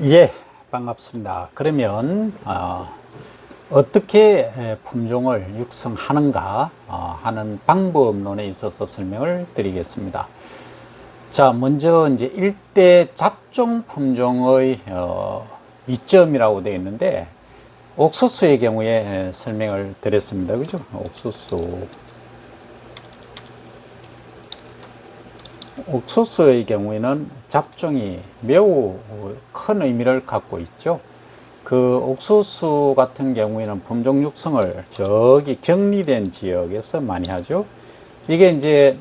예, 반갑습니다. 그러면 어떻게 품종을 육성하는가 하는 방법론에 있어서 설명을 드리겠습니다. 자, 먼저 이제 일대 잡종 품종의 이점이라고 되어 있는데, 옥수수의 경우에 설명을 드렸습니다. 그죠? 옥수수의 경우에는 잡종이 매우 큰 의미를 갖고 있죠. 그 옥수수 같은 경우에는 품종 육성을 저기 격리된 지역에서 많이 하죠. 이게 이제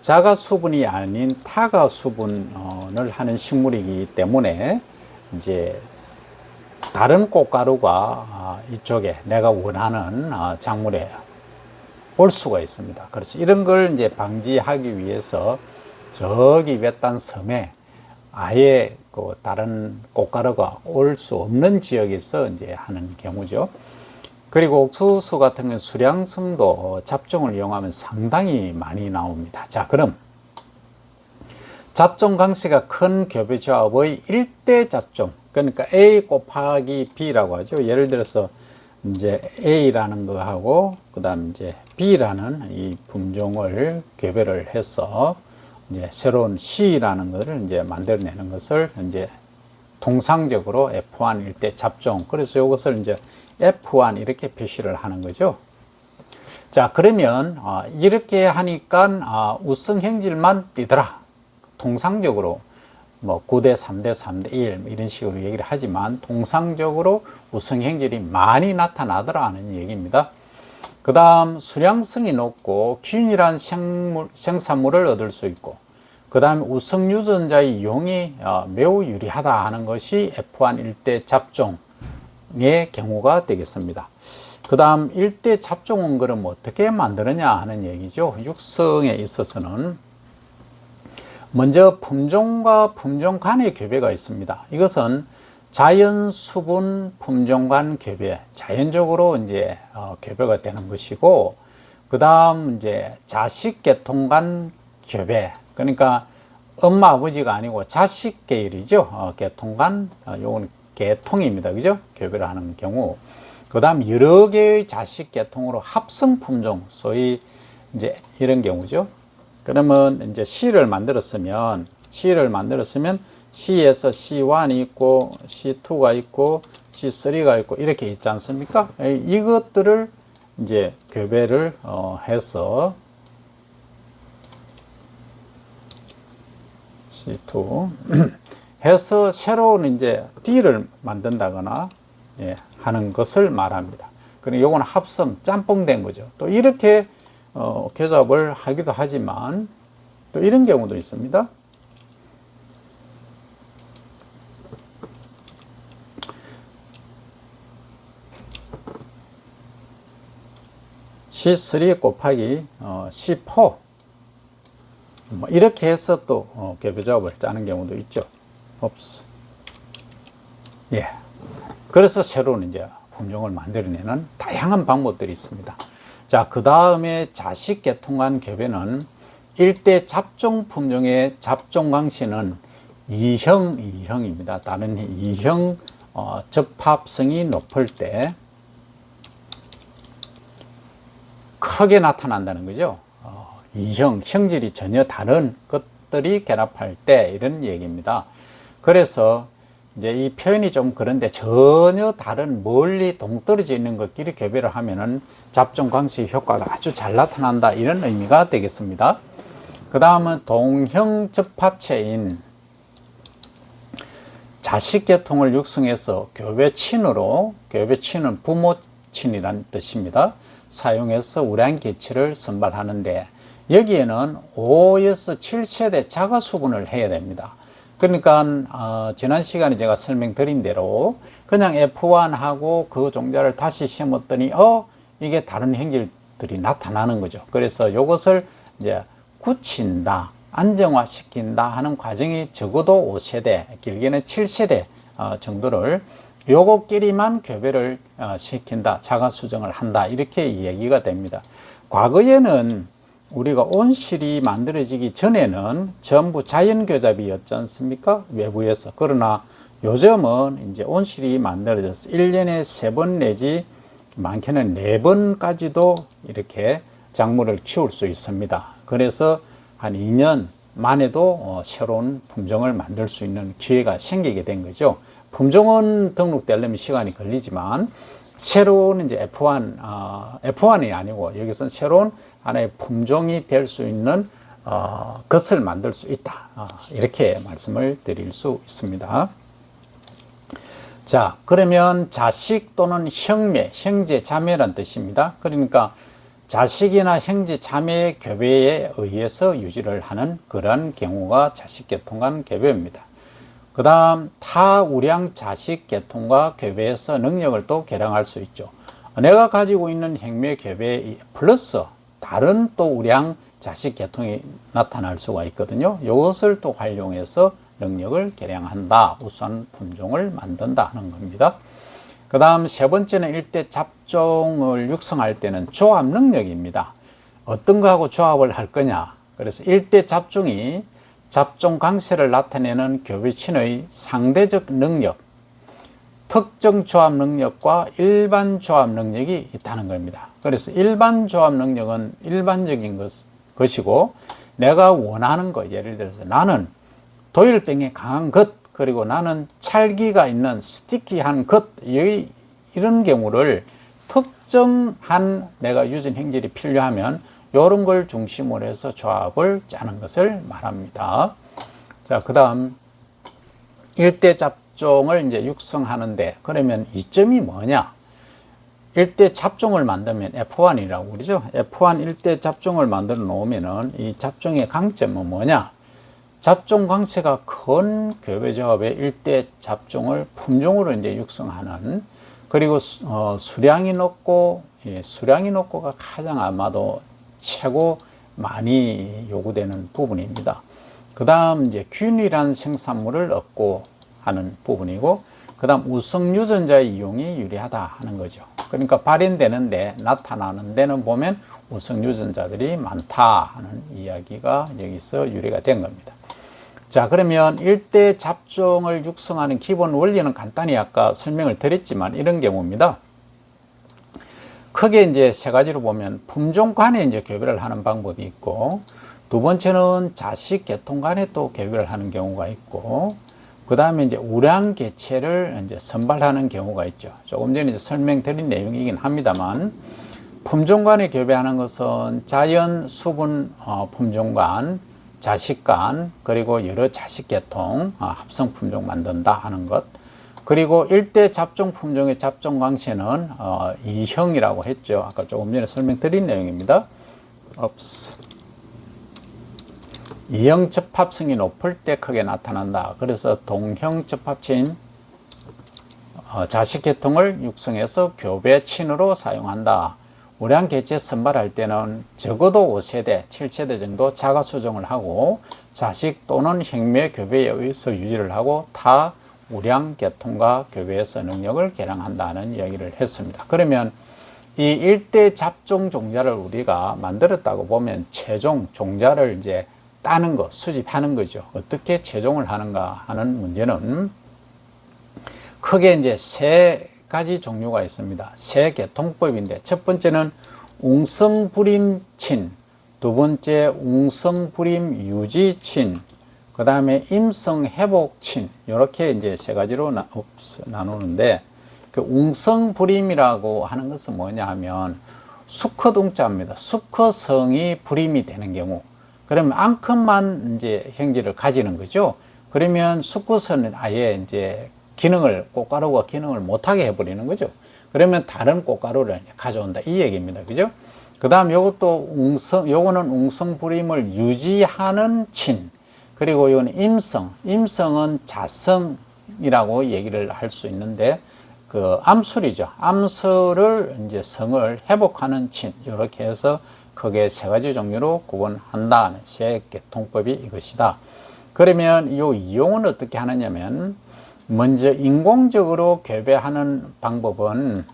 자가 수분이 아닌 타가 수분을 하는 식물이기 때문에 이제 다른 꽃가루가 이쪽에 내가 원하는 작물에 올 수가 있습니다. 그래서 이런 걸 이제 방지하기 위해서 저기 외딴 섬에 아예 그 다른 꽃가루가 올 수 없는 지역에서 이제 하는 경우죠. 그리고 옥수수 같은 경우는 수량성도 잡종을 이용하면 상당히 많이 나옵니다. 자, 그럼 잡종 강세가 큰 교배조합의 일대 잡종, 그러니까 A 곱하기 B라고 하죠. 예를 들어서 이제 A라는 거하고 그다음 이제 B라는 이 품종을 교배를 해서 이제 새로운 C라는 것을 이제 만들어내는 것을 이제 통상적으로 F1 일대 잡종. 그래서 이것을 이제 F1 이렇게 표시를 하는 거죠. 자, 그러면 이렇게 하니까 우성 행질만 띄더라. 통상적으로 뭐 9대 3대 3대 1 이런 식으로 얘기를 하지만 통상적으로 우성 행질이 많이 나타나더라 하는 얘기입니다. 그 다음 수량성이 높고 균일한 생산물을 얻을 수 있고, 그 다음 우성 유전자의 이용이 매우 유리하다 하는 것이 F1 일대 잡종의 경우가 되겠습니다. 그 다음 일대 잡종은 그럼 어떻게 만드느냐 하는 얘기죠. 육성에 있어서는 먼저 품종과 품종 간의 교배가 있습니다. 이것은 자연 수분 품종 간 교배, 자연적으로 이제 교배가 되는 것이고, 그 다음 이제 자식 계통 간 교배, 그러니까 엄마 아버지가 아니고 자식 계열이죠. 계통 간 요건 계통입니다. 그죠? 교배를 하는 경우. 그 다음 여러 개의 자식 계통으로 합성 품종, 소위 이제 이런 경우죠. 그러면 이제 C를 만들었으면 C에서 C1이 있고 C2가 있고 C3가 있고 이렇게 있지 않습니까? 이것들을 이제 교배를 해서 C2 해서 새로운 이제 D를 만든다거나 하는 것을 말합니다. 그리고 요건 합성, 짬뽕된 거죠. 또 이렇게 교잡을 하기도 하지만 또 이런 경우도 있습니다. C3 곱하기 C4 뭐 이렇게 해서 또 교배조합을 짜는 경우도 있죠. 예. 그래서 새로운 이제 품종을 만들어내는 다양한 방법들이 있습니다. 자, 그 다음에 자식 계통간 교배는 일대 잡종 품종의 잡종 강세는 2형입니다. 다른 2형 접합성이 높을 때 크게 나타난다는 거죠. 2형, 형질이 전혀 다른 것들이 결합할 때 이런 얘기입니다. 그래서 이제 이 표현이 좀 그런데 전혀 다른 멀리 동떨어져 있는 것끼리 교배를 하면은 잡종 강세 효과가 아주 잘 나타난다 이런 의미가 되겠습니다. 그 다음은 동형 접합체인 자식 계통을 육성해서 교배친은 부모친이란 뜻입니다. 사용해서 우량 개체를 선발하는데 여기에는 5에서 7세대 자가 수분을 해야 됩니다. 그러니까 지난 시간에 제가 설명드린 대로 그냥 F1하고 그 종자를 다시 심었더니 이게 다른 행질들이 나타나는 거죠. 그래서 이것을 이제 굳힌다, 안정화시킨다 하는 과정이 적어도 5세대, 길게는 7세대 정도를 요거끼리만 교배를 시킨다, 자가 수정을 한다 이렇게 얘기가 됩니다. 과거에는 우리가 온실이 만들어지기 전에는 전부 자연교잡이었지 않습니까? 외부에서. 그러나 요즘은 이제 온실이 만들어져서 1년에 3번 내지 많게는 4번까지도 이렇게 작물을 키울 수 있습니다. 그래서 한 2년 만에도 새로운 품종을 만들 수 있는 기회가 생기게 된 거죠. 품종은 등록되려면 시간이 걸리지만 새로운 이제 F1이 아니고 여기서는 새로운 하나의 품종이 될 수 있는 것을 만들 수 있다. 이렇게 말씀을 드릴 수 있습니다. 자, 그러면 자식 또는 형매, 형제, 자매란 뜻입니다. 그러니까 자식이나 형제, 자매의 교배에 의해서 유지를 하는 그런 경우가 자식계통간 교배입니다. 그 다음 타우량 자식계통과 교배에서 능력을 또 개량할 수 있죠. 내가 가지고 있는 형매 교배 플러스 다른 또 우량 자식계통이 나타날 수가 있거든요. 이것을 또 활용해서 능력을 개량한다. 우수한 품종을 만든다 하는 겁니다. 그 다음 세 번째는 일대 잡종을 육성할 때는 조합 능력입니다. 어떤 거하고 조합을 할 거냐. 그래서 일대 잡종이 잡종 강세를 나타내는 교배친의 상대적 능력, 특정 조합 능력과 일반 조합 능력이 있다는 겁니다. 그래서 일반 조합 능력은 일반적인 것이고 내가 원하는 것, 예를 들어서 나는 도일병에 강한 것, 그리고 나는 찰기가 있는 스티키한 것, 이런 경우를 특정한 내가 유전 행질이 필요하면 이런 걸 중심으로 해서 조합을 짜는 것을 말합니다. 자, 그 다음 일대 잡종을 이제 육성하는데 그러면 이점이 뭐냐? 일대 잡종을 만들면 F1이라고 그러죠. F1 일대 잡종을 만들어 놓으면은 이 잡종의 강점은 뭐냐? 잡종 강세가 큰 교배조합의 일대 잡종을 품종으로 이제 육성하는, 그리고 수량이 높고, 수량이 높고가 가장 아마도 최고 많이 요구되는 부분입니다. 그 다음 이제 균일한 생산물을 얻고 하는 부분이고, 그 다음 우성 유전자의 이용이 유리하다 하는 거죠. 그러니까 발현되는데 나타나는 데는 보면 우성 유전자들이 많다 하는 이야기가 여기서 유래가 된 겁니다. 자, 그러면 일대 잡종을 육성하는 기본 원리는 간단히 아까 설명을 드렸지만 이런 경우입니다. 크게 이제 세 가지로 보면 품종 간에 이제 교배를 하는 방법이 있고, 두 번째는 자식 계통 간에 또 교배를 하는 경우가 있고, 그 다음에 이제 우량 개체를 이제 선발하는 경우가 있죠. 조금 전에 이제 설명드린 내용이긴 합니다만, 품종 간에 교배하는 것은 자연 수분 품종 간, 자식 간, 그리고 여러 자식 계통 합성 품종 만든다 하는 것, 그리고 일대 잡종 품종의 잡종 강세는 이형이라고 했죠. 아까 조금 전에 설명드린 내용입니다. 이형 접합성이 높을 때 크게 나타난다. 그래서 동형 접합체인 자식 계통을 육성해서 교배친으로 사용한다. 우량 개체 선발할 때는 적어도 5세대, 7세대 정도 자가 수정을 하고 자식 또는 형매 교배에 의해서 유지를 하고 타 우량 계통과 교배에서 능력을 개량한다는 이야기를 했습니다. 그러면 이 일대 잡종 종자를 우리가 만들었다고 보면 최종 종자를 이제 따는 것, 수집하는 거죠. 어떻게 최종을 하는가 하는 문제는 크게 이제 세 가지 종류가 있습니다. 세 계통법인데 첫 번째는 웅성불임친, 두 번째 웅성불임 유지친, 그 다음에 임성회복친, 이렇게 이제 세 가지로 나누는데 그 웅성불임이라고 하는 것은 뭐냐 하면 수컷 웅자입니다. 수컷성이 불임이 되는 경우, 그러면 앙컷만 이제 형질을 가지는 거죠. 그러면 수컷은 아예 이제 꽃가루가 기능을 못하게 해버리는 거죠. 그러면 다른 꽃가루를 가져온다 이 얘기입니다. 그죠? 그 다음 요거는 웅성불임을 유지하는 친, 그리고 이건 임성은 자성이라고 얘기를 할 수 있는데 그 암술이죠. 암술을 이제 성을 회복하는 친, 이렇게 해서 크게 세 가지 종류로 구분한다는 세 계통법이 이것이다. 그러면 이 이용은 어떻게 하느냐면 먼저 인공적으로 교배하는 방법은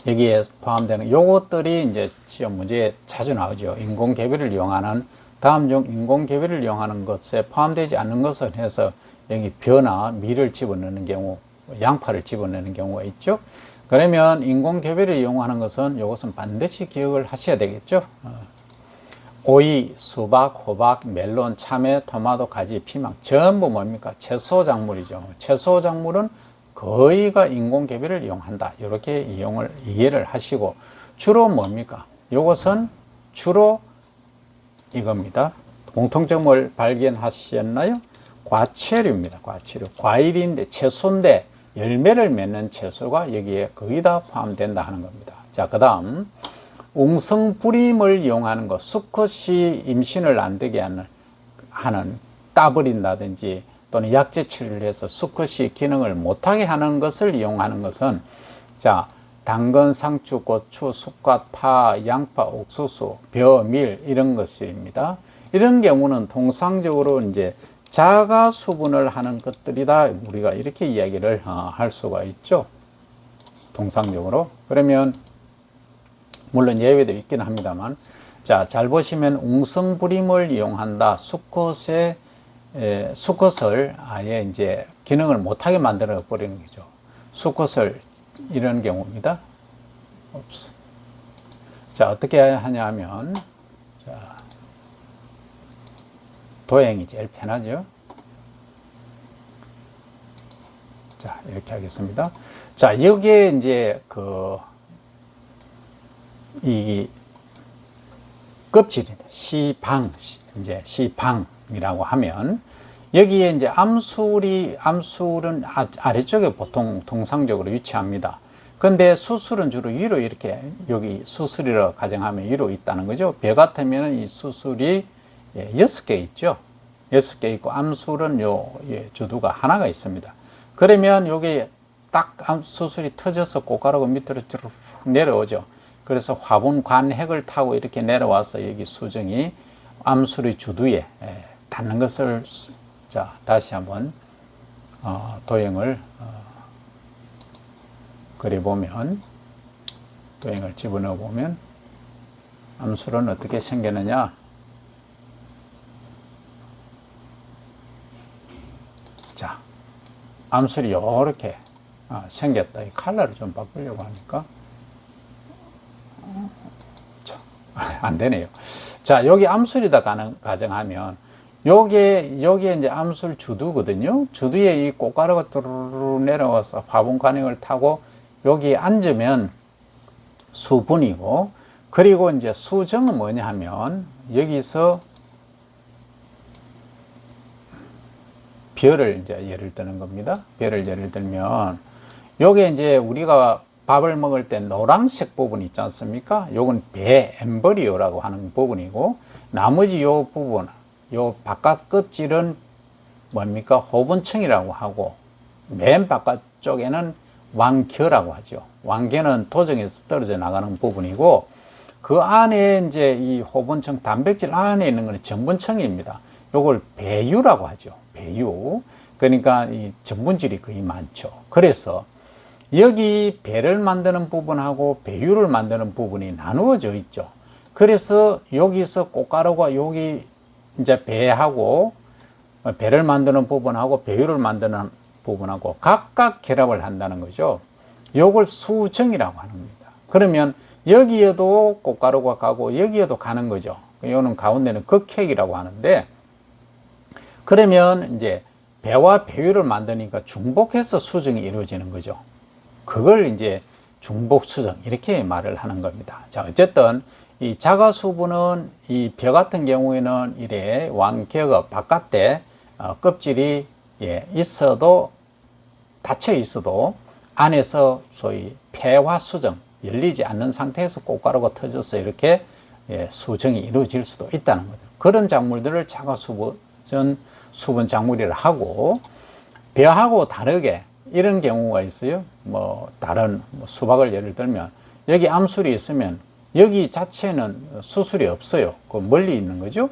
여기에 포함되는 요것들이 이제 시험 문제에 자주 나오죠. 인공교배를 이용하는 다음 중 인공교배를 이용하는 것에 포함되지 않는 것을 해서 여기 벼나 밀을 집어넣는 경우, 양파를 집어넣는 경우가 있죠. 그러면 인공교배를 이용하는 것은 이것은 반드시 기억을 하셔야 되겠죠. 오이, 수박, 호박, 멜론, 참외, 토마토, 가지, 피망 전부 뭡니까? 채소 작물이죠. 채소 작물은 거의가 인공교배를 이용한다. 이렇게 이해를 하시고, 주로 뭡니까? 이것은 주로 이겁니다. 공통점을 발견하셨나요? 과채류입니다. 과채류. 과일인데, 채소인데 열매를 맺는 채소가 여기에 거의 다 포함된다 하는 겁니다. 자, 그 다음 웅성부림을 이용하는 것, 수컷이 임신을 안 되게 하는 따버린다든지 또는 약제 치료를 해서 수컷이 기능을 못하게 하는 것을 이용하는 것은, 자, 당근, 상추, 고추, 쑥갓, 파, 양파, 옥수수, 벼, 밀 이런 것입니다. 이런 경우는 통상적으로 이제 자가 수분을 하는 것들이다, 우리가 이렇게 이야기를 할 수가 있죠. 통상적으로. 그러면 물론 예외도 있긴 합니다만, 자, 잘 보시면 웅성부림을 이용한다. 수컷을 아예 이제 기능을 못하게 만들어 버리는 거죠. 수컷을 이런 경우입니다. 자, 어떻게 하냐면, 자, 도형이 제일 편하죠. 자, 이렇게 하겠습니다. 자, 여기에 이제 이 껍질이 이제 시방이라고 하면, 여기에 이제 암술은 아래쪽에 보통 통상적으로 위치합니다. 근데 수술은 주로 위로 이렇게, 여기 수술이라고 가정하면 위로 있다는 거죠. 벼 같으면 이 수술이 6개 있죠. 6개 있고, 암술은 주두가 하나가 있습니다. 그러면 여기 딱 수술이 터져서 꽃가루가 밑으로 쭉 내려오죠. 그래서 화분 관핵을 타고 이렇게 내려와서 여기 수정이 암술의 주두에 닿는 것을, 자, 다시 한번 도형을 그려보면, 도형을 집어넣어 보면 암술은 어떻게 생겼느냐. 자, 암술이 이렇게 생겼다. 이 컬러를 좀 바꾸려고 하니까 안 되네요. 자, 여기 암술이다 가정하면, 여기에 이제 암술 주두거든요. 주두에 이 꽃가루가 뚜루루 내려와서 화분 관행을 타고 여기에 앉으면 수분이고, 그리고 이제 수정은 뭐냐 하면, 여기서 별을 이제 예를 드는 겁니다. 별을 예를 들면, 요게 이제 우리가 밥을 먹을 때 노란색 부분 있지 않습니까? 요건 배 엠브리오라고 하는 부분이고, 나머지 요 부분, 요 바깥 껍질은 뭡니까? 호분층이라고 하고, 맨 바깥쪽에는 왕겨라고 하죠. 왕겨는 도정에서 떨어져 나가는 부분이고, 그 안에 이제 이 호분층 단백질 안에 있는 것은 전분층입니다. 요걸 배유라고 하죠. 배유. 그러니까 이 전분질이 거의 많죠. 그래서 여기 배를 만드는 부분하고 배유를 만드는 부분이 나누어져 있죠. 그래서 여기서 꽃가루가 여기 이제 배하고, 배를 만드는 부분하고 배유를 만드는 부분하고 각각 결합을 한다는 거죠. 요걸 수정이라고 하는 겁니다. 그러면 여기에도 꽃가루가 가고 여기에도 가는 거죠. 요는 가운데는 극핵이라고 하는데, 그러면 이제 배와 배유를 만드니까 중복해서 수정이 이루어지는 거죠. 그걸 이제 중복 수정 이렇게 말을 하는 겁니다. 자, 어쨌든 이 자가 수분은 이 벼 같은 경우에는 이래 왕겨가 바깥에 껍질이 있어도, 닫혀 있어도 안에서 소위 폐화 수정, 열리지 않는 상태에서 꽃가루가 터져서 이렇게 수정이 이루어질 수도 있다는 거죠. 그런 작물들을 자가 수분 작물이라 하고, 벼하고 다르게 이런 경우가 있어요. 다른 수박을 예를 들면, 여기 암술이 있으면 여기 자체는 수술이 없어요. 그 멀리 있는 거죠.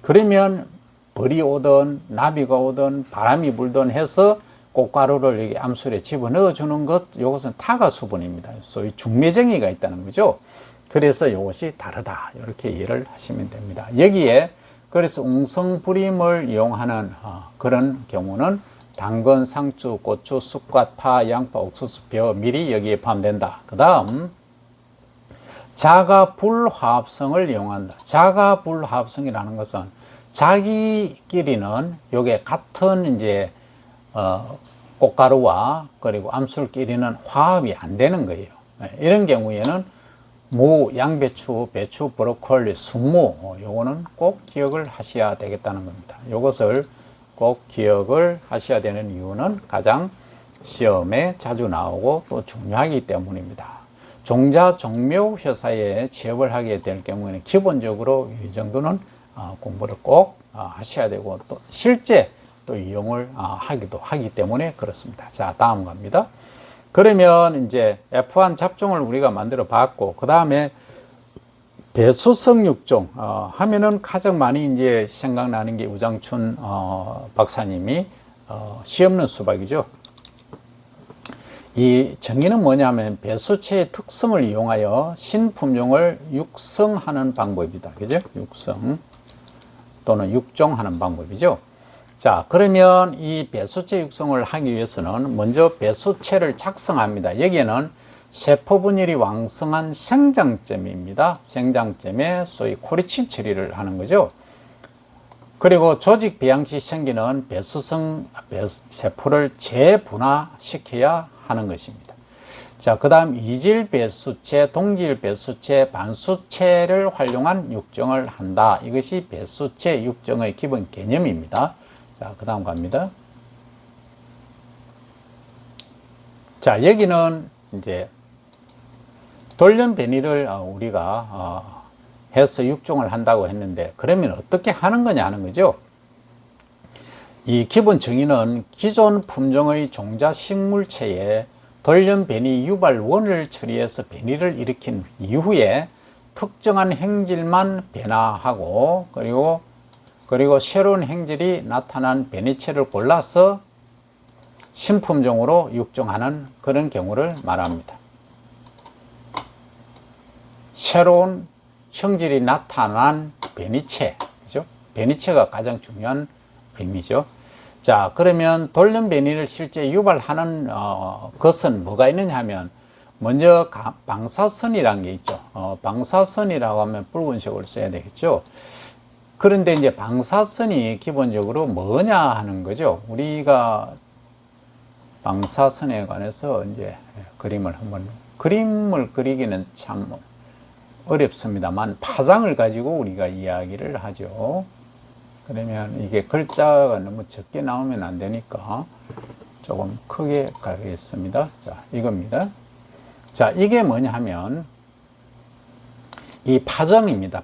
그러면 벌이 오든 나비가 오든 바람이 불든 해서 꽃가루를 여기 암술에 집어넣어 주는 것, 이것은 타가 수분입니다. 소위 중매정이가 있다는 거죠. 그래서 이것이 다르다, 이렇게 이해를 하시면 됩니다. 여기에 그래서 웅성부림을 이용하는 그런 경우는 당근, 상추, 고추, 쑥갓, 파, 양파, 옥수수, 벼, 밀이 여기에 포함된다. 그 다음 자가 불화합성을 이용한다. 자가 불화합성이라는 것은 자기끼리는 요게 같은 이제 꽃가루와 그리고 암술끼리는 화합이 안 되는 거예요. 이런 경우에는 무, 양배추, 배추, 브로콜리, 순무 요거는 꼭 기억을 하셔야 되겠다는 겁니다. 요것을 꼭 기억을 하셔야 되는 이유는 가장 시험에 자주 나오고 또 중요하기 때문입니다. 종자 종묘 회사에 취업을 하게 될 경우에는 기본적으로 이 정도는 공부를 꼭 하셔야 되고 또 실제 또 이용을 하기도 하기 때문에 그렇습니다. 자, 다음 갑니다. 그러면 이제 F1 잡종을 우리가 만들어 봤고, 그 다음에 배수성 육종 하면은 가장 많이 이제 생각나는 게 우장춘 박사님이 씨 없는 수박이죠. 이 정의는 뭐냐면 배수체의 특성을 이용하여 신품종을 육성하는 방법이다. 그죠? 육성 또는 육종하는 방법이죠. 자, 그러면 이 배수체 육성을 하기 위해서는 먼저 배수체를 작성합니다. 여기에는 세포 분열이 왕성한 생장점입니다. 생장점에 소위 코리치 처리를 하는 거죠. 그리고 조직 배양 시 생기는 배수성 세포를 재분화시켜야 하는 것입니다. 자, 그 다음 이질 배수체, 동질 배수체, 반수체를 활용한 육종을 한다. 이것이 배수체 육종의 기본 개념입니다. 자, 그 다음 갑니다. 자, 여기는 이제 돌연 변이를 우리가 해서 육종을 한다고 했는데, 그러면 어떻게 하는 거냐 하는 거죠. 이 기본 정의는 기존 품종의 종자 식물체에 돌연 변이 유발원을 처리해서 변이를 일으킨 이후에 특정한 행질만 변화하고 그리고 새로운 행질이 나타난 변이체를 골라서 신품종으로 육종하는 그런 경우를 말합니다. 새로운 형질이 나타난 변이체, 그죠? 변이체가 가장 중요한 의미죠. 자, 그러면 돌연 변이를 실제 유발하는 것은 뭐가 있느냐 하면 먼저 방사선이라는 게 있죠. 방사선이라고 하면 붉은색을 써야 되겠죠. 그런데 이제 방사선이 기본적으로 뭐냐 하는 거죠. 우리가 방사선에 관해서 이제 그림을 그리기는 참 어렵습니다만 파장을 가지고 우리가 이야기를 하죠. 그러면 이게 글자가 너무 적게 나오면 안 되니까 조금 크게 가겠습니다. 자, 이겁니다. 자, 이게 뭐냐 하면 이 파장입니다.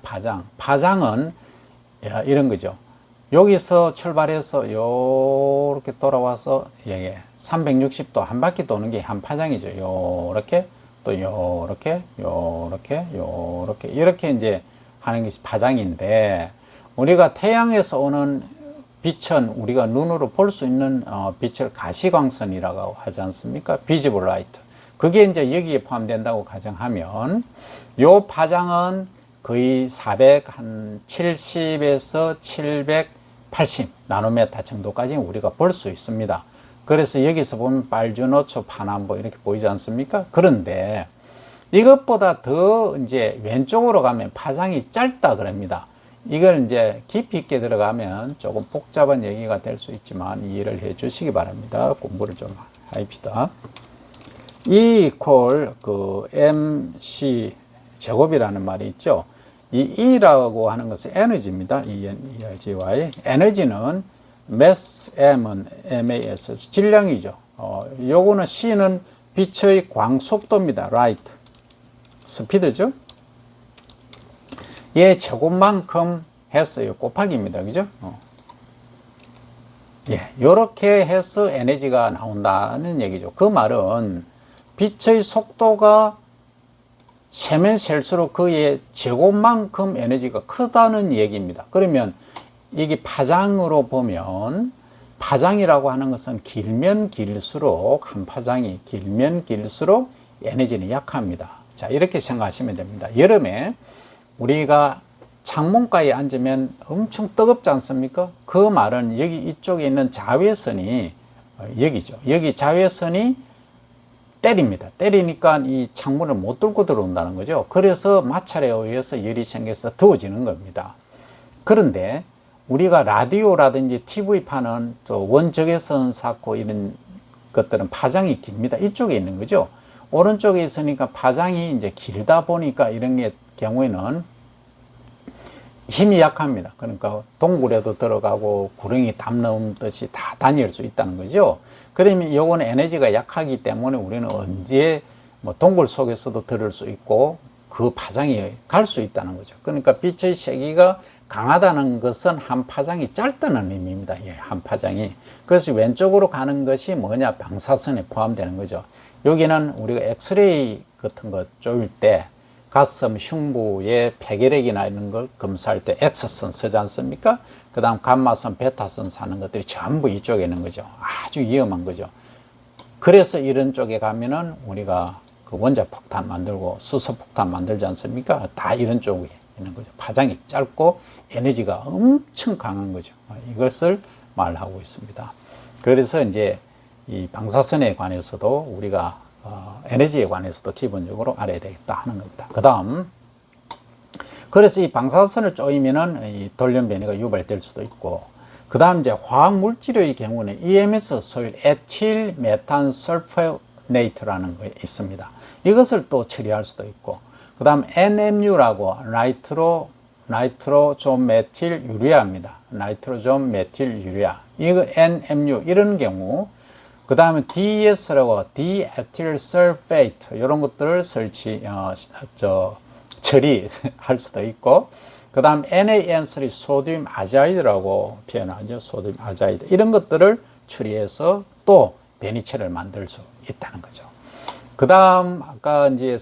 파장은 이런 거죠. 여기서 출발해서 요렇게 돌아와서 360도 한 바퀴 도는 게 한 파장이죠. 요렇게 또 요렇게 이렇게 이제 하는 것이 파장인데, 우리가 태양에서 오는 빛은 우리가 눈으로 볼 수 있는 빛을 가시광선이라고 하지 않습니까? 비지블 라이트. 그게 이제 여기에 포함된다고 가정하면 요 파장은 거의 470에서 780 나노메타 정도까지 우리가 볼 수 있습니다. 그래서 여기서 보면 빨주노초, 파남보 이렇게 보이지 않습니까? 그런데 이것보다 더 이제 왼쪽으로 가면 파장이 짧다 그럽니다. 이걸 이제 깊이 있게 들어가면 조금 복잡한 얘기가 될 수 있지만 이해를 해 주시기 바랍니다. 공부를 좀 합시다. E 이퀄 MC 제곱이라는 말이 있죠. 이 E라고 하는 것은 에너지입니다. ENERGY. 에너지는 mass, M은 MAS, 질량이죠. 요거는 C는 빛의 광속도입니다. light. 스피드죠. 얘 제곱만큼 했어요. 곱하기입니다. 그죠? 요렇게 해서 에너지가 나온다는 얘기죠. 그 말은 빛의 속도가 세면 셀수록 그의 제곱만큼 에너지가 크다는 얘기입니다. 그러면 이게 파장으로 보면, 파장이라고 하는 것은 길면 길수록, 한 파장이 길면 길수록 에너지는 약합니다. 자, 이렇게 생각하시면 됩니다. 여름에 우리가 창문가에 앉으면 엄청 뜨겁지 않습니까? 그 말은 여기 이쪽에 있는 자외선이 여기죠. 여기 자외선이 때립니다. 때리니까 이 창문을 못 뚫고 들어온다는 거죠. 그래서 마찰에 의해서 열이 생겨서 더워지는 겁니다. 그런데 우리가 라디오라든지 TV판은 또 원적외선 샀고 이런 것들은 파장이 깁니다. 이쪽에 있는 거죠. 오른쪽에 있으니까 파장이 이제 길다 보니까 이런 게 경우에는 힘이 약합니다. 그러니까 동굴에도 들어가고 구렁이 담 넘듯이 다 다닐 수 있다는 거죠. 그러면 이건 에너지가 약하기 때문에 우리는 언제 뭐 동굴 속에서도 들을 수 있고 그 파장이 갈 수 있다는 거죠. 그러니까 빛의 세기가 강하다는 것은 한 파장이 짧다는 의미입니다. 예, 한 파장이. 그래서 왼쪽으로 가는 것이 뭐냐? 방사선에 포함되는 거죠. 여기는 우리가 엑스레이 같은 거 쪼일 때 가슴 흉부에 폐결핵이나 이런 걸 검사할 때 X선 쓰지 않습니까? 그 다음 감마선, 베타선 사는 것들이 전부 이쪽에 있는 거죠. 아주 위험한 거죠. 그래서 이런 쪽에 가면은 우리가 그 원자폭탄 만들고 수소폭탄 만들지 않습니까? 다 이런 쪽에 있는 거죠. 파장이 짧고 에너지가 엄청 강한 거죠. 이것을 말하고 있습니다. 그래서 이제 이 방사선에 관해서도 우리가 에너지에 관해서도 기본적으로 알아야 되겠다 하는 겁니다. 그 다음, 그래서 이 방사선을 쪼이면은 이 돌연변이가 유발될 수도 있고, 그 다음 이제 화학물질의 경우는 EMS 소일 에틸 메탄 설포네이트라는 게 있습니다. 이것을 또 처리할 수도 있고, 그 다음 NMU라고 나이트로존 메틸 유리아입니다. 나이트로존 메틸 유리아. 이거 NMU 이런 경우, 그 다음에 DES라고 디에틸 설페이트 이런 것들을 처리할 수도 있고, 그 다음 NaN3 소듐 아자이드라고 표현하죠. 소듐 아자이드 이런 것들을 처리해서 또 베니체를 만들 수 있다는 거죠. 그 다음 아까 이제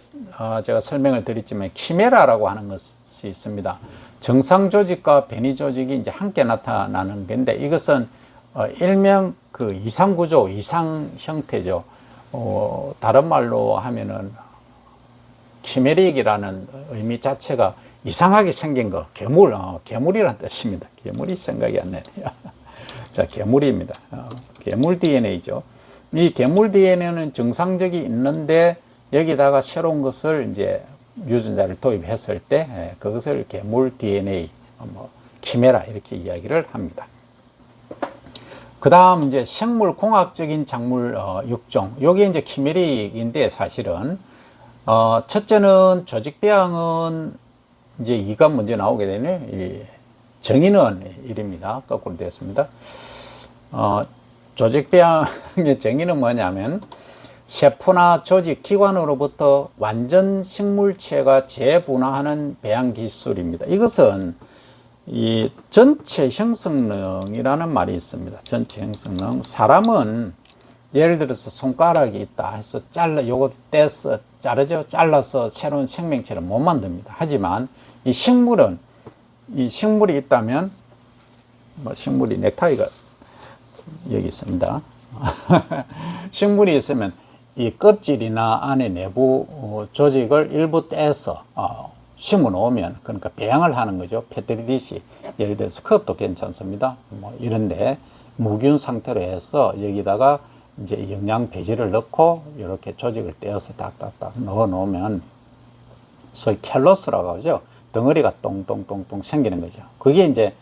제가 설명을 드렸지만 키메라라고 하는 것이 있습니다. 정상 조직과 변이 조직이 이제 함께 나타나는 건데, 이것은 일명 그 이상 구조, 이상 형태죠. 다른 말로 하면은 키메릭이라는 의미 자체가 이상하게 생긴 거, 괴물이란 뜻입니다. 괴물이 생각이 안 나네요. 자, 괴물입니다. 괴물 DNA죠. 이 괴물 DNA는 정상적이 있는데 여기다가 새로운 것을 이제 유전자를 도입했을 때 그것을 괴물 DNA, 키메라 이렇게 이야기를 합니다. 그 다음 이제 생물공학적인 작물 6종. 요게 이제 키메릭인데 사실은 첫째는 조직배양은 이제 2가 먼저 나오게 되네. 정의는 1입니다. 거꾸로 되었습니다. 조직배양의 정의는 뭐냐면 세포나 조직, 기관으로부터 완전 식물체가 재분화하는 배양 기술입니다. 이것은 이 전체 형성능이라는 말이 있습니다. 전체 형성능. 사람은 예를 들어서 손가락이 있다 해서 요거 떼서 잘라서 새로운 생명체를 못 만듭니다. 하지만 이 식물은, 이 식물이 있다면, 식물이 넥타이가 여기 있습니다. 식물이 있으면 이 껍질이나 안에 내부 조직을 일부 떼서 심어 놓으면, 그러니까 배양을 하는 거죠. 패뜨리듯이. 예를 들어서 컵도 괜찮습니다. 이런데 무균 상태로 해서 여기다가 이제 영양 배지를 넣고 이렇게 조직을 떼어서 딱딱딱 넣어 놓으면 소위 캘로스라고 하죠. 덩어리가 똥똥똥똥 생기는 거죠. 그게 이제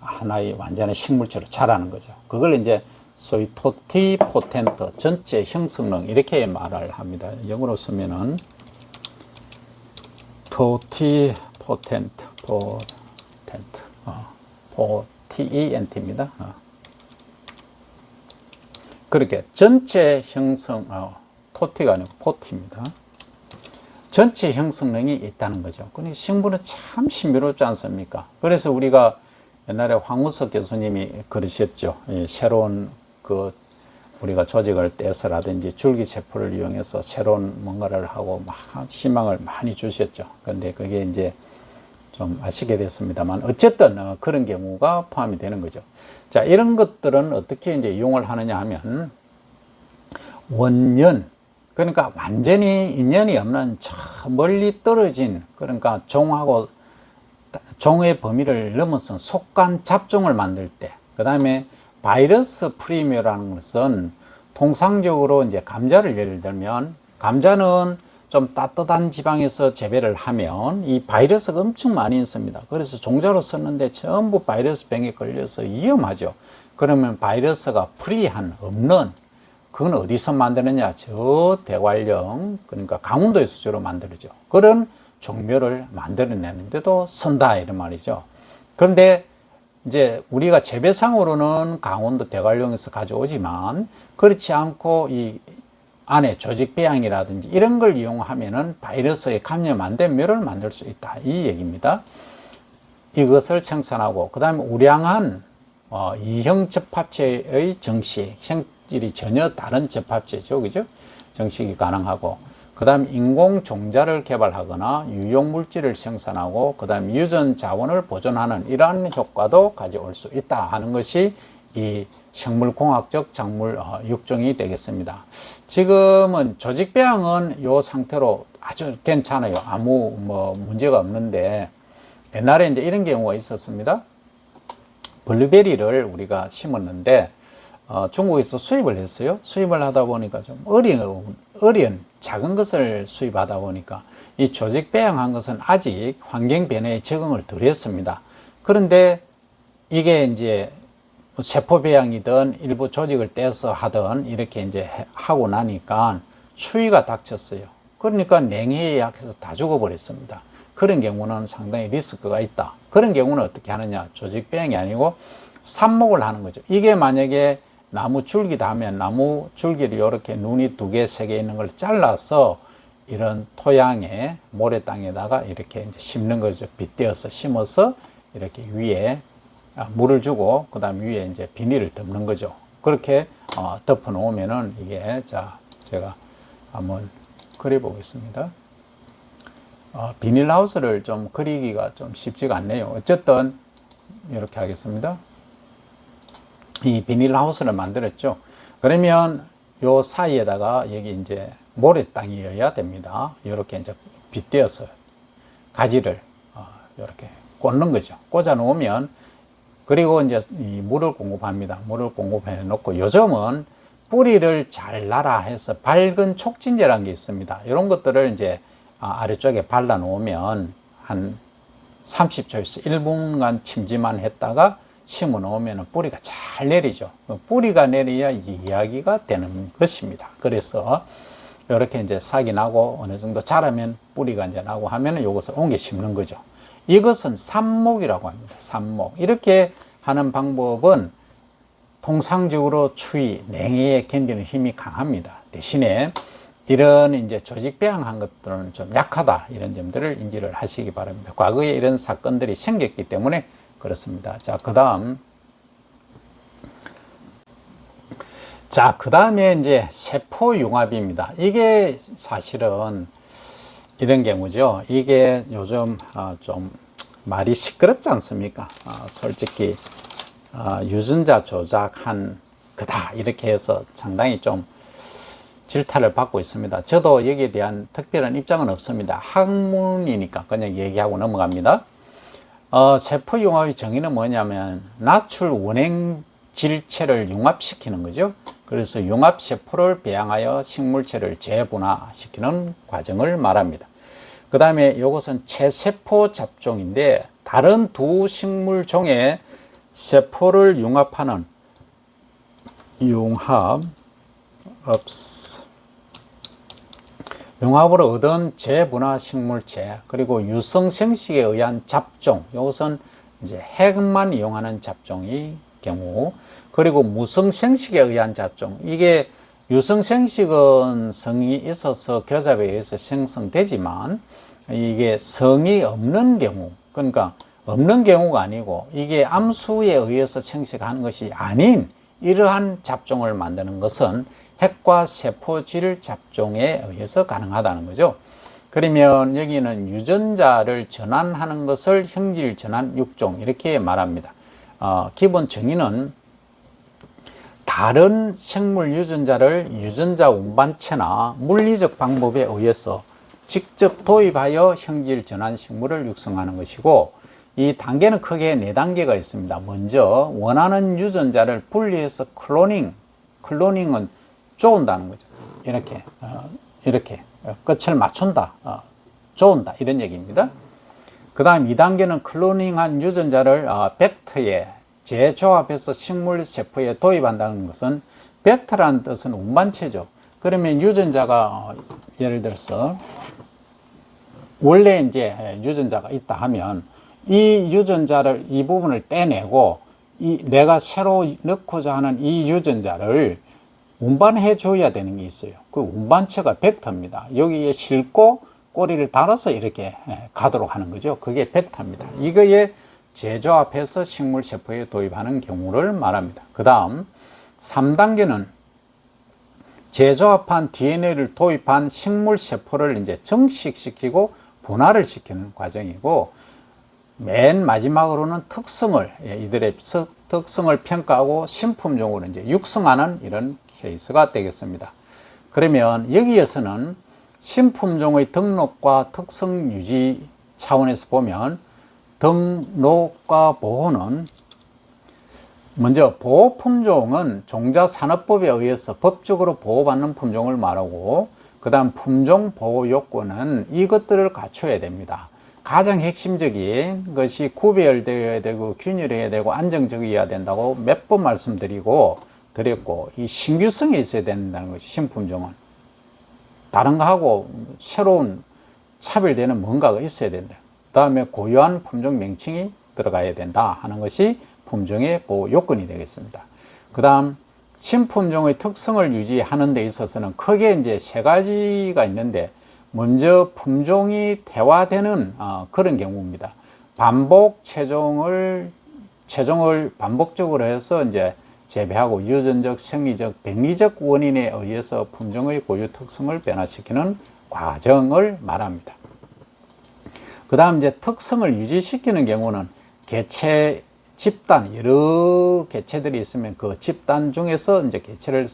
하나의 완전한 식물체로 자라는 거죠. 그걸 이제 소위 토티포텐트, 전체 형성능 이렇게 말을 합니다. 영어로 쓰면은 토티포텐트, TENT입니다. 그렇게 전체 형성, 토티가 아니고 포티입니다. 전체 형성능이 있다는 거죠. 근데 식물은 참 신비롭지 않습니까? 그래서 우리가 옛날에 황우석 교수님이 그러셨죠. 새로운 우리가 조직을 떼서라든지 줄기세포를 이용해서 새로운 뭔가를 하고 막 희망을 많이 주셨죠. 근데 그게 이제 좀 아쉽게 됐습니다만, 어쨌든 그런 경우가 포함이 되는 거죠. 자, 이런 것들은 어떻게 이제 이용을 하느냐 하면, 원년, 그러니까 완전히 인연이 없는 저 멀리 떨어진, 그러니까 종의 범위를 넘어선 속간 잡종을 만들 때, 그 다음에 바이러스 프리미어라는 것은 통상적으로 이제 감자를 예를 들면, 감자는 좀 따뜻한 지방에서 재배를 하면 이 바이러스가 엄청 많이 있습니다. 그래서 종자로 썼는데 전부 바이러스 병에 걸려서 위험하죠. 그러면 바이러스가 프리한, 없는, 그건 어디서 만드느냐? 저 대관령, 그러니까 강원도에서 주로 만들죠. 그런 종묘를 만들어내는데도 쓴다, 이런 말이죠. 그런데 이제 우리가 재배상으로는 강원도 대관령에서 가져오지만, 그렇지 않고 이 안에 조직 배양이라든지 이런 걸 이용하면은 바이러스에 감염 안 된 묘를 만들 수 있다, 이 얘기입니다. 이것을 생산하고, 그 다음에 우량한 이형 접합체의 정식, 형질이 전혀 다른 접합체죠, 그죠? 정식이 가능하고, 그 다음 인공 종자를 개발하거나 유용 물질을 생산하고, 그 다음 유전 자원을 보존하는 이러한 효과도 가져올 수 있다 하는 것이 이 생물공학적 작물 육종이 되겠습니다. 지금은 조직 배양은 이 상태로 아주 괜찮아요. 아무 문제가 없는데, 옛날에 이제 이런 경우가 있었습니다. 블루베리를 우리가 심었는데 중국에서 수입을 했어요. 수입을 하다 보니까 좀 어려운 작은 것을 수입하다 보니까 이 조직 배양한 것은 아직 환경 변화에 적응을 덜 했습니다. 그런데 이게 이제 세포 배양이든 일부 조직을 떼서 하든 이렇게 이제 하고 나니까 추위가 닥쳤어요. 그러니까 냉해에 약해서 다 죽어버렸습니다. 그런 경우는 상당히 리스크가 있다. 그런 경우는 어떻게 하느냐? 조직 배양이 아니고 삽목을 하는 거죠. 이게 만약에 나무 줄기다 하면 나무 줄기를 이렇게 눈이 2개, 3개 있는 걸 잘라서 이런 토양에, 모래 땅에다가 이렇게 이제 심는 거죠. 빗대어서 심어서 이렇게 위에 물을 주고, 그 다음 위에 이제 비닐을 덮는 거죠. 그렇게 덮어 놓으면은 이게, 자, 제가 한번 그려보겠습니다. 비닐하우스를 좀 그리기가 좀 쉽지가 않네요. 어쨌든 이렇게 하겠습니다. 이 비닐하우스를 만들었죠. 그러면 요 사이에다가 여기 이제 모래 땅이어야 됩니다. 이렇게 이제 빗대어서 가지를 이렇게 꽂는 거죠. 꽂아 놓으면, 그리고 이제 이 물을 공급합니다. 물을 공급해 놓고, 요즘은 뿌리를 잘 날아 해서 밝은 촉진제라는 게 있습니다. 이런 것들을 이제 아래쪽에 발라 놓으면 한 30초에서 1분간 침지만 했다가 심어 놓으면 뿌리가 잘 내리죠. 뿌리가 내려야 이야기가 되는 것입니다. 그래서 이렇게 이제 싹이 나고 어느 정도 자라면 뿌리가 이제 나고 하면 이것을 옮겨 심는 거죠. 이것은 삽목이라고 합니다. 삽목. 이렇게 하는 방법은 통상적으로 추위, 냉해에 견디는 힘이 강합니다. 대신에 이런 이제 조직 배양한 것들은 좀 약하다, 이런 점들을 인지를 하시기 바랍니다. 과거에 이런 사건들이 생겼기 때문에 그렇습니다. 자, 그 다음에 이제 세포융합입니다. 이게 사실은 이런 경우죠. 이게 요즘 좀 말이 시끄럽지 않습니까? 솔직히 유전자 조작한 거다, 이렇게 해서 상당히 좀 질타를 받고 있습니다. 저도 여기에 대한 특별한 입장은 없습니다. 학문이니까 그냥 얘기하고 넘어갑니다. 세포융합의 정의는 뭐냐면 나출 원행질체를 융합시키는 거죠. 그래서 융합세포를 배양하여 식물체를 재분화시키는 과정을 말합니다. 그 다음에 이것은 체세포 잡종인데, 다른 두 식물종의 세포를 융합하는 융합으로 얻은 재분화 식물체, 그리고 유성생식에 의한 잡종, 이것은 이제 핵만 이용하는 잡종의 경우, 그리고 무성생식에 의한 잡종, 이게 유성생식은 성이 있어서 교잡에 의해서 생성되지만 이게 성이 없는 경우, 그러니까 없는 경우가 아니고 이게 암수에 의해서 생식하는 것이 아닌 이러한 잡종을 만드는 것은 핵과 세포질 잡종에 의해서 가능하다는 거죠. 그러면 여기는 유전자를 전환하는 것을 형질 전환 육종, 이렇게 말합니다. 기본 정의는 다른 생물 유전자를 유전자 운반체나 물리적 방법에 의해서 직접 도입하여 형질 전환 식물을 육성하는 것이고, 이 단계는 크게 4단계가 있습니다. 먼저 원하는 유전자를 분리해서 클로닝은 쪼은다는 거죠. 이렇게 끝을 맞춘다, 쪼은다 이런 얘기입니다. 그 다음 2단계는 클로닝한 유전자를 벡터에 재조합해서 식물 세포에 도입한다는 것은 벡터라는 뜻은 운반체죠. 그러면 유전자가 예를 들어서 원래 이제 유전자가 있다 하면 이 유전자를 이 부분을 떼내고 내가 새로 넣고자 하는 이 유전자를 운반해 줘야 되는 게 있어요. 그 운반체가 벡터입니다. 여기에 싣고 꼬리를 달아서 이렇게 가도록 하는 거죠. 그게 벡터입니다. 이거에 재조합해서 식물 세포에 도입하는 경우를 말합니다. 그 다음 3단계는 재조합한 DNA를 도입한 식물 세포를 이제 정식시키고 분할을 시키는 과정이고, 맨 마지막으로는 이들의 특성을 평가하고 신품종으로 이제 육성하는 이런 케이스가 되겠습니다. 그러면 여기에서는 신품종의 등록과 특성 유지 차원에서 보면 등록과 보호는 먼저 보호품종은 종자산업법에 의해서 법적으로 보호받는 품종을 말하고, 그 다음 품종보호 요건은 이것들을 갖춰야 됩니다. 가장 핵심적인 것이 구별되어야 되고 균일해야 되고 안정적이어야 된다고 몇 번 말씀드렸고, 이 신규성이 있어야 된다는 것이 신품종은. 다른 거하고 새로운 차별되는 뭔가가 있어야 된다. 그 다음에 고유한 품종 명칭이 들어가야 된다 하는 것이 품종의 보호 요건이 되겠습니다. 그 다음 신품종의 특성을 유지하는 데 있어서는 크게 이제 세 가지가 있는데, 먼저 품종이 대화되는 그런 경우입니다. 체종을 반복적으로 해서 이제 재배하고 유전적, 생리적, 병리적 원인에 의해서 품종의 고유 특성을 변화시키는 과정을 말합니다. 그 다음 이제 특성을 유지시키는 경우는 개체 집단, 여러 개체들이 있으면 그 집단 중에서 이제 개체를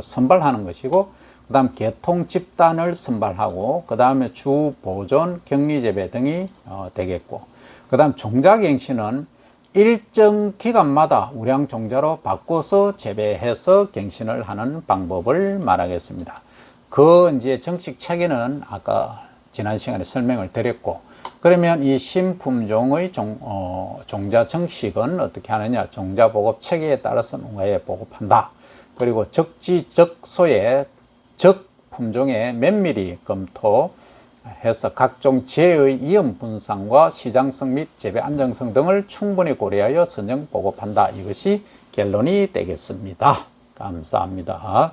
선발하는 것이고, 그 다음 계통 집단을 선발하고, 그 다음에 주 보존, 격리 재배 등이 되겠고, 그 다음 종자갱신은 일정 기간마다 우량 종자로 바꿔서 재배해서 갱신을 하는 방법을 말하겠습니다. 그 이제 정식 체계는 아까 지난 시간에 설명을 드렸고, 그러면 이 신품종의 종자 정식은 어떻게 하느냐? 종자 보급 체계에 따라서 농가에 보급한다. 그리고 적지적소의 적 품종에 면밀히 검토해서 각종 재의 위험 분산과 시장성 및 재배 안정성 등을 충분히 고려하여 선정 보급한다. 이것이 결론이 되겠습니다. 감사합니다.